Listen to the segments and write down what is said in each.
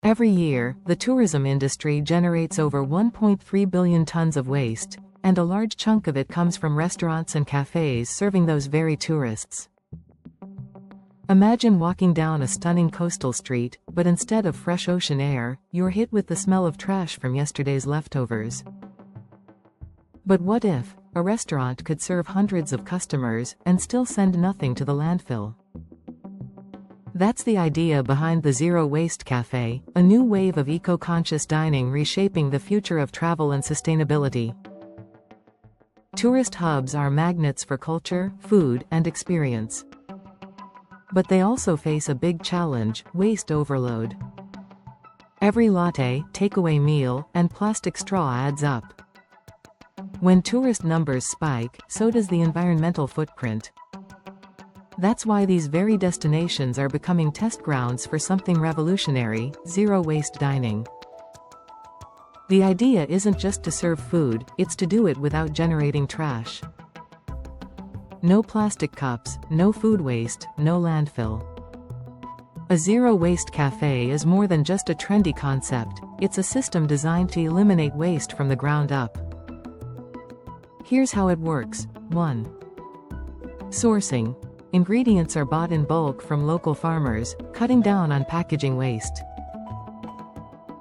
Every year, the tourism industry generates over 1.3 billion tons of waste, and a large chunk of it comes from restaurants and cafes serving those very tourists. Imagine walking down a stunning coastal street, but instead of fresh ocean air, you're hit with the smell of trash from yesterday's leftovers. But what if a restaurant could serve hundreds of customers and still send nothing to the landfill? That's the idea behind the Zero Waste Café, a new wave of eco-conscious dining reshaping the future of travel and sustainability. Tourist hubs are magnets for culture, food, and experience. But they also face a big challenge: waste overload. Every latte, takeaway meal, and plastic straw adds up. When tourist numbers spike, so does the environmental footprint. That's why these very destinations are becoming test grounds for something revolutionary: zero-waste dining. The idea isn't just to serve food, it's to do it without generating trash. No plastic cups, no food waste, no landfill. A zero-waste cafe is more than just a trendy concept, it's a system designed to eliminate waste from the ground up. Here's how it works. 1. Sourcing. Ingredients are bought in bulk from local farmers, cutting down on packaging waste.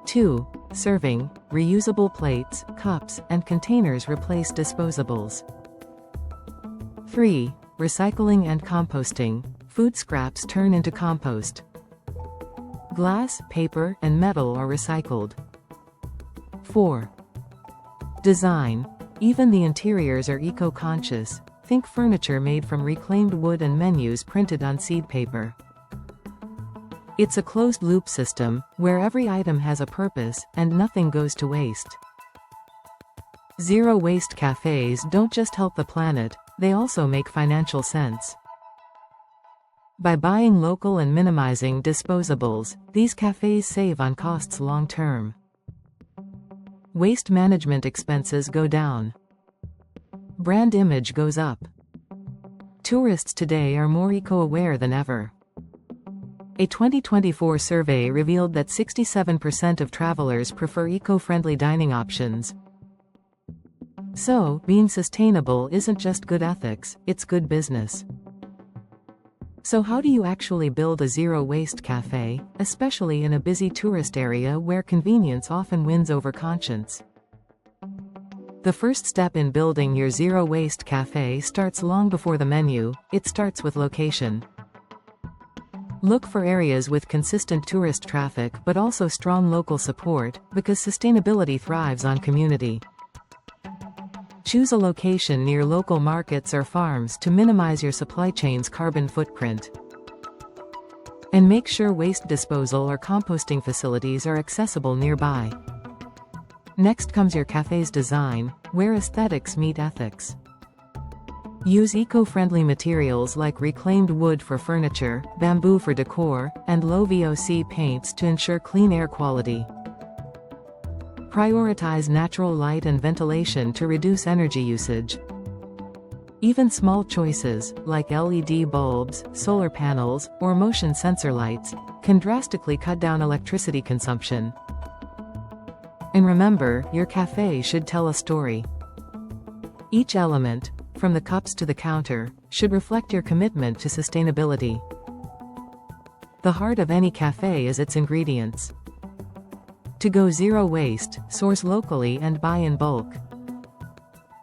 2. Serving. Reusable plates, cups, and containers replace disposables. 3. Recycling and composting. Food scraps turn into compost. Glass, paper, and metal are recycled. 4. Design. Even the interiors are eco-conscious. Think furniture made from reclaimed wood and menus printed on seed paper. It's a closed-loop system, where every item has a purpose, and nothing goes to waste. Zero-waste cafes don't just help the planet, they also make financial sense. By buying local and minimizing disposables, these cafes save on costs long-term. Waste management expenses go down. Brand image goes up. Tourists today are more eco-aware than ever. A 2024 survey revealed that 67% of travelers prefer eco-friendly dining options. So, being sustainable isn't just good ethics, it's good business. So how do you actually build a zero-waste cafe, especially in a busy tourist area where convenience often wins over conscience? The first step in building your zero-waste cafe starts long before the menu. It starts with location. Look for areas with consistent tourist traffic but also strong local support, because sustainability thrives on community. Choose a location near local markets or farms to minimize your supply chain's carbon footprint. And make sure waste disposal or composting facilities are accessible nearby. Next comes your cafe's design, where aesthetics meet ethics. Use eco-friendly materials like reclaimed wood for furniture, bamboo for decor, and low VOC paints to ensure clean air quality. Prioritize natural light and ventilation to reduce energy usage. Even small choices, like LED bulbs, solar panels, or motion sensor lights, can drastically cut down electricity consumption. And remember, your cafe should tell a story. Each element, from the cups to the counter, should reflect your commitment to sustainability. The heart of any cafe is its ingredients. To go zero waste, source locally and buy in bulk.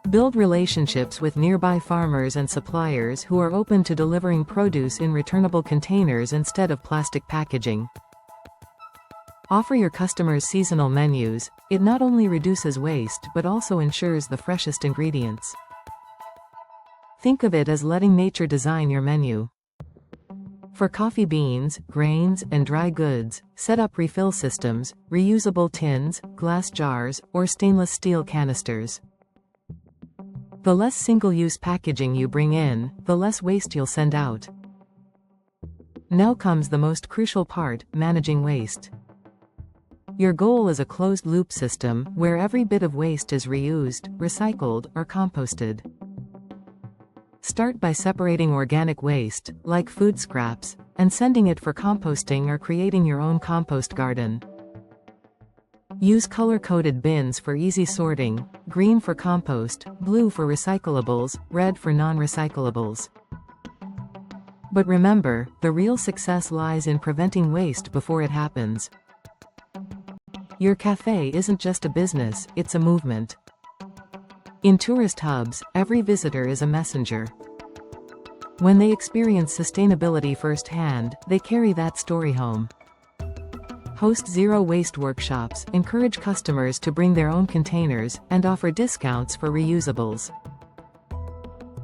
Build relationships with nearby farmers and suppliers who are open to delivering produce in returnable containers instead of plastic packaging. Offer your customers seasonal menus. It not only reduces waste but also ensures the freshest ingredients. Think of it as letting nature design your menu. For coffee beans, grains, and dry goods, set up refill systems, reusable tins, glass jars, or stainless steel canisters. The less single-use packaging you bring in, the less waste you'll send out. Now comes the most crucial part: managing waste. Your goal is a closed-loop system, where every bit of waste is reused, recycled, or composted. Start by separating organic waste, like food scraps, and sending it for composting or creating your own compost garden. Use color-coded bins for easy sorting, green for compost, blue for recyclables, red for non-recyclables. But remember, the real success lies in preventing waste before it happens. Your cafe isn't just a business, it's a movement. In tourist hubs, every visitor is a messenger. When they experience sustainability firsthand, they carry that story home. Host zero-waste workshops, encourage customers to bring their own containers, and offer discounts for reusables.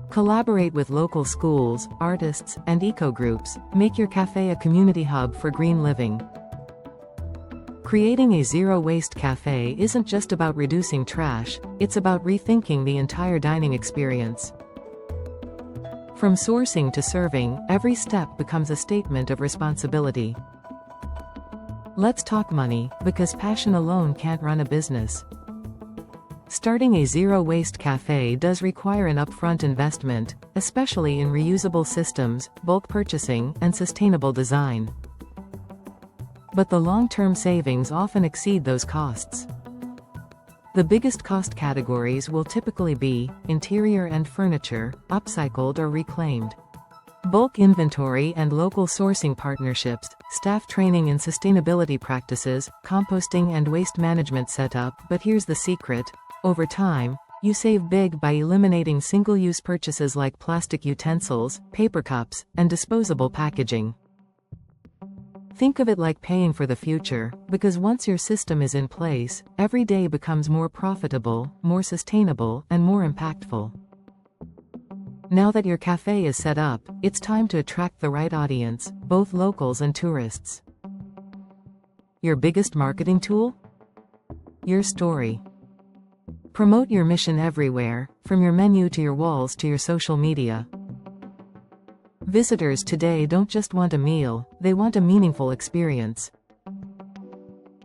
Collaborate with local schools, artists, and eco-groups, make your cafe a community hub for green living. Creating a zero-waste cafe isn't just about reducing trash, it's about rethinking the entire dining experience. From sourcing to serving, every step becomes a statement of responsibility. Let's talk money, because passion alone can't run a business. Starting a zero-waste cafe does require an upfront investment, especially in reusable systems, bulk purchasing, and sustainable design. But the long-term savings often exceed those costs. The biggest cost categories will typically be interior and furniture, upcycled or reclaimed, bulk inventory and local sourcing partnerships, staff training in sustainability practices, composting and waste management setup. But here's the secret: over time, you save big by eliminating single-use purchases like plastic utensils, paper cups, and disposable packaging. Think of it like paying for the future, because once your system is in place, every day becomes more profitable, more sustainable, and more impactful. Now that your cafe is set up, it's time to attract the right audience, both locals and tourists. Your biggest marketing tool? Your story. Promote your mission everywhere, from your menu to your walls to your social media. Visitors today don't just want a meal, they want a meaningful experience.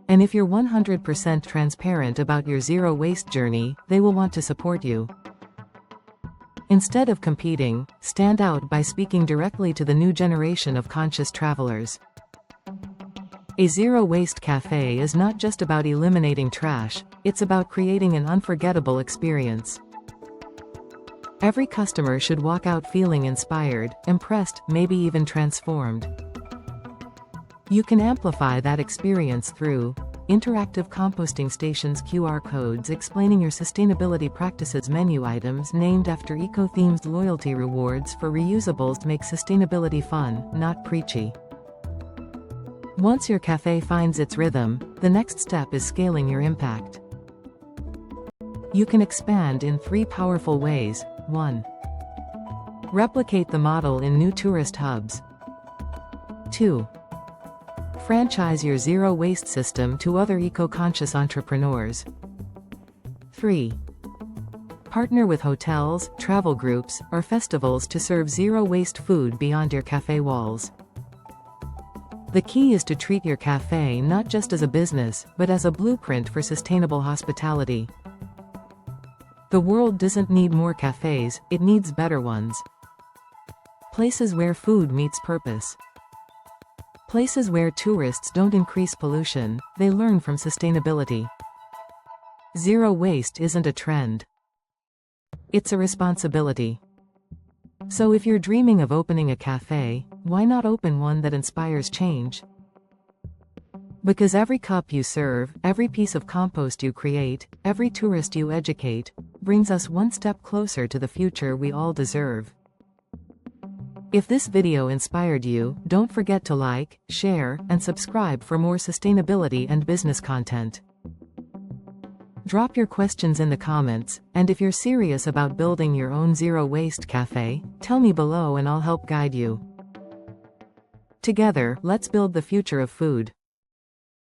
And if you're 100% transparent about your zero-waste journey, they will want to support you. Instead of competing, stand out by speaking directly to the new generation of conscious travelers. A zero-waste cafe is not just about eliminating trash, it's about creating an unforgettable experience. Every customer should walk out feeling inspired, impressed, maybe even transformed. You can amplify that experience through interactive composting stations, QR codes explaining your sustainability practices, menu items named after eco-themed, loyalty rewards for reusables. Make sustainability fun, not preachy. Once your cafe finds its rhythm, the next step is scaling your impact. You can expand in 3 powerful ways. 1. Replicate the model in new tourist hubs. 2. Franchise your zero-waste system to other eco-conscious entrepreneurs. 3. Partner with hotels, travel groups, or festivals to serve zero-waste food beyond your cafe walls. The key is to treat your cafe not just as a business, but as a blueprint for sustainable hospitality. The world doesn't need more cafes, it needs better ones. Places where food meets purpose. Places where tourists don't increase pollution, they learn from sustainability. Zero waste isn't a trend. It's a responsibility. So if you're dreaming of opening a cafe, why not open one that inspires change? Because every cup you serve, every piece of compost you create, every tourist you educate, brings us one step closer to the future we all deserve. If this video inspired you, don't forget to like, share, and subscribe for more sustainability and business content. Drop your questions in the comments, and if you're serious about building your own zero-waste cafe, tell me below and I'll help guide you. Together, let's build the future of food.